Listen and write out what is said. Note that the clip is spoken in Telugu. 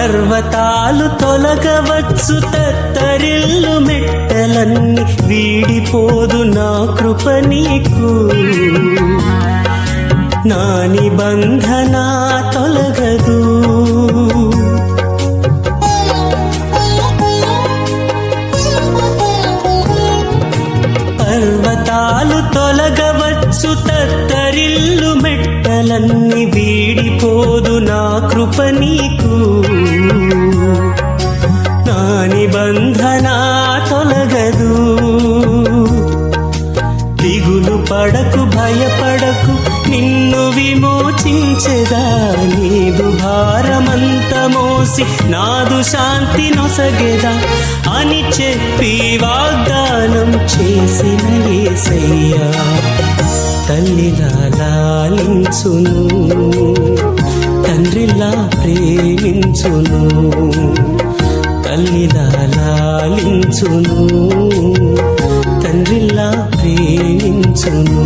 పర్వతాలు తొలగవచ్చు తత్తరిల్లు మెట్టలన్నీ వీడిపోదు నా కృప నీకు నా నిబంధన తొలగదు పర్వతాలు తొలగవచ్చు తత్తరిల్లు మెట్టలన్నీ వీడిపోదు నా కృప నీకు నా నిబంధన తొలగదు దిగులు పడకు భయపడకు నిన్ను విమోచించెదా నీదు భారమంత మోసి నాదు శాంతి నొసగెదా అని చెప్పి వాగ్దానం చేసిన యేసయ్యా తల్లిలా లాలించును తండ్రిలా ప్రేమించును తల్లిలా లాలించును తండ్రిలా ప్రేమించును